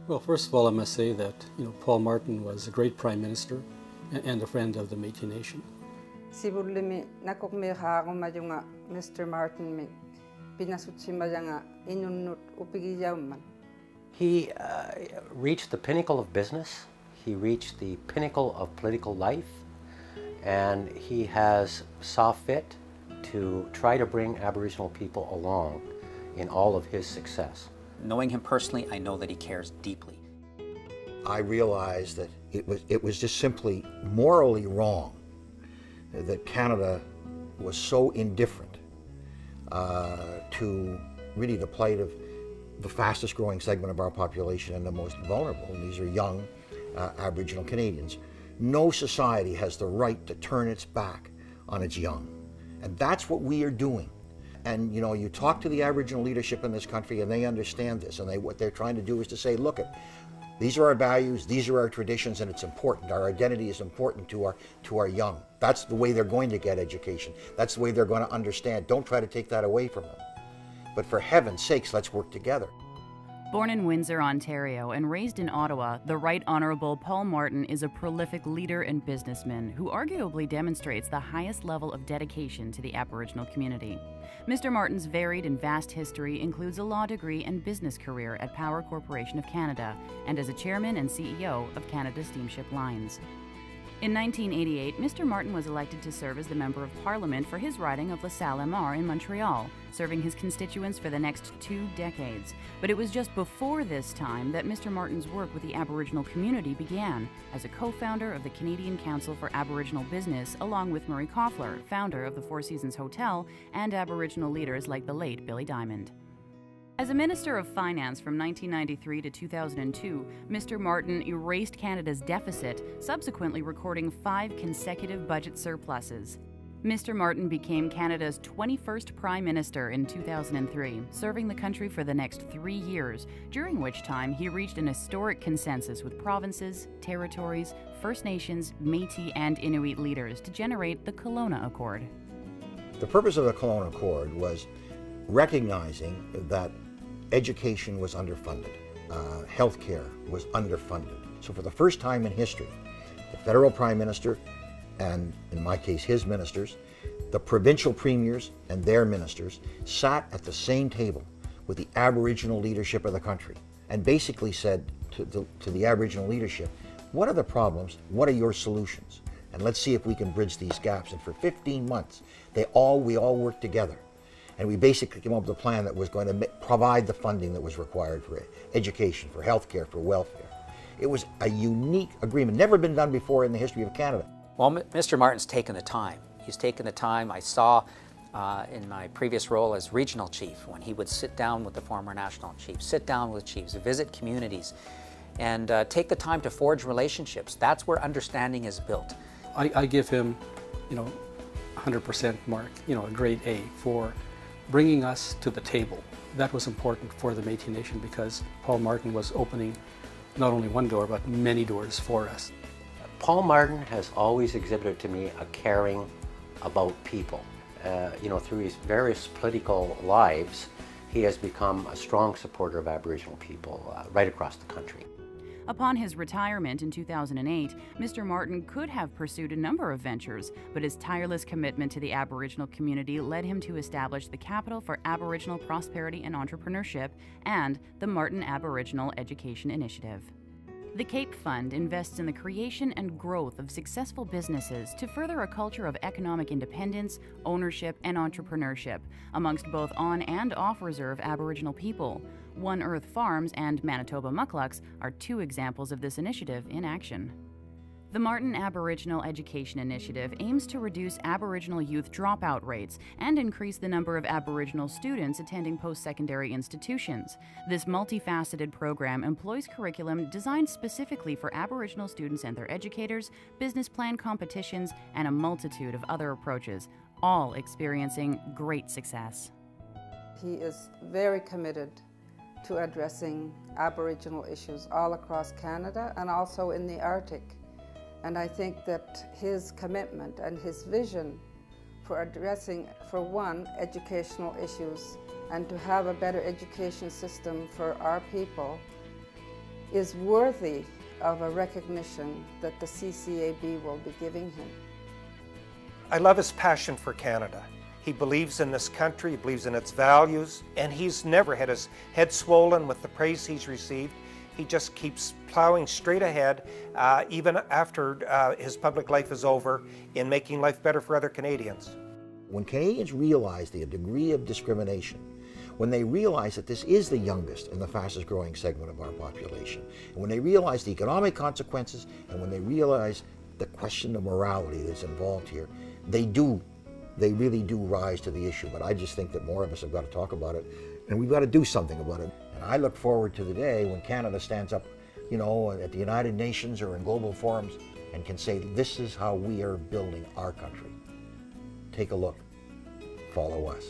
Well, first of all, I must say that Paul Martin was a great Prime Minister and a friend of the Métis Nation. Sibulimi nakokmehaagumayunga Mr. Martin mi pinasutsimajanga inunnut upigiyauman. He reached the pinnacle of business. He reached the pinnacle of political life, and he has saw fit to try to bring Aboriginal people along in all of his success. Knowing him personally, I know that he cares deeply. I realized that it was just simply morally wrong that Canada was so indifferent to really the plight of the fastest growing segment of our population and the most vulnerable, and these are young Aboriginal Canadians. No society has the right to turn its back on its young, and that's what we are doing. And you talk to the Aboriginal leadership in this country and they understand this, and what they're trying to do is to say, look, these are our values, these are our traditions, and it's important. Our identity is important to our young. That's the way they're going to get education. That's the way they're going to understand. Don't try to take that away from them. But for heaven's sakes, let's work together. Born in Windsor, Ontario, and raised in Ottawa, the Right Honourable Paul Martin is a prolific leader and businessman who arguably demonstrates the highest level of dedication to the Aboriginal community. Mr. Martin's varied and vast history includes a law degree and business career at Power Corporation of Canada and as a chairman and CEO of Canada Steamship Lines. In 1988, Mr. Martin was elected to serve as the Member of Parliament for his riding of LaSalle-Aymar in Montreal, serving his constituents for the next 2 decades. But it was just before this time that Mr. Martin's work with the Aboriginal community began, as a co-founder of the Canadian Council for Aboriginal Business, along with Murray Koffler, founder of the Four Seasons Hotel, and Aboriginal leaders like the late Billy Diamond. As a Minister of Finance from 1993 to 2002, Mr. Martin erased Canada's deficit, subsequently recording 5 consecutive budget surpluses. Mr. Martin became Canada's 21st Prime Minister in 2003, serving the country for the next 3 years, during which time he reached an historic consensus with provinces, territories, First Nations, Métis, and Inuit leaders to generate the Kelowna Accord. The purpose of the Kelowna Accord was recognizing that education was underfunded, healthcare was underfunded. So for the first time in history, the federal prime minister, and in my case his ministers, the provincial premiers and their ministers sat at the same table with the Aboriginal leadership of the country and basically said to the Aboriginal leadership, what are the problems, what are your solutions? And let's see if we can bridge these gaps. And for 15 months, we all worked together. And we basically came up with a plan that was going to provide the funding that was required for education, for healthcare, for welfare. It was a unique agreement, never been done before in the history of Canada. Well, Mr. Martin's taken the time. He's taken the time. I saw in my previous role as regional chief when he would sit down with the former national chiefs, sit down with chiefs, visit communities, and take the time to forge relationships. That's where understanding is built. I give him, 100% mark, a grade A for bringing us to the table. That was important for the Métis Nation because Paul Martin was opening not only one door, but many doors for us. Paul Martin has always exhibited to me a caring about people. Through his various political lives, he has become a strong supporter of Aboriginal people right across the country. Upon his retirement in 2008, Mr. Martin could have pursued a number of ventures, but his tireless commitment to the Aboriginal community led him to establish the Capital for Aboriginal Prosperity and Entrepreneurship and the Martin Aboriginal Education Initiative. The CAPE Fund invests in the creation and growth of successful businesses to further a culture of economic independence, ownership, and entrepreneurship amongst both on and off-reserve Aboriginal people. One Earth Farms and Manitoba Mucklucks are 2 examples of this initiative in action. The Martin Aboriginal Education Initiative aims to reduce Aboriginal youth dropout rates and increase the number of Aboriginal students attending post-secondary institutions. This multifaceted program employs curriculum designed specifically for Aboriginal students and their educators, business plan competitions, and a multitude of other approaches, all experiencing great success. He is very committed to addressing Aboriginal issues all across Canada and also in the Arctic. And I think that his commitment and his vision for addressing, for one, educational issues and to have a better education system for our people is worthy of a recognition that the CCAB will be giving him. I love his passion for Canada. He believes in this country, he believes in its values, and he's never had his head swollen with the praise he's received. He just keeps plowing straight ahead, even after his public life is over, in making life better for other Canadians. When Canadians realize the degree of discrimination, when they realize that this is the youngest and the fastest growing segment of our population, and when they realize the economic consequences, and when they realize the question of morality that's involved here, they really do rise to the issue. But I just think that more of us have got to talk about it, and we've got to do something about it. And I look forward to the day when Canada stands up, you know, at the United Nations or in global forums and can say, this is how we are building our country. Take a look. Follow us.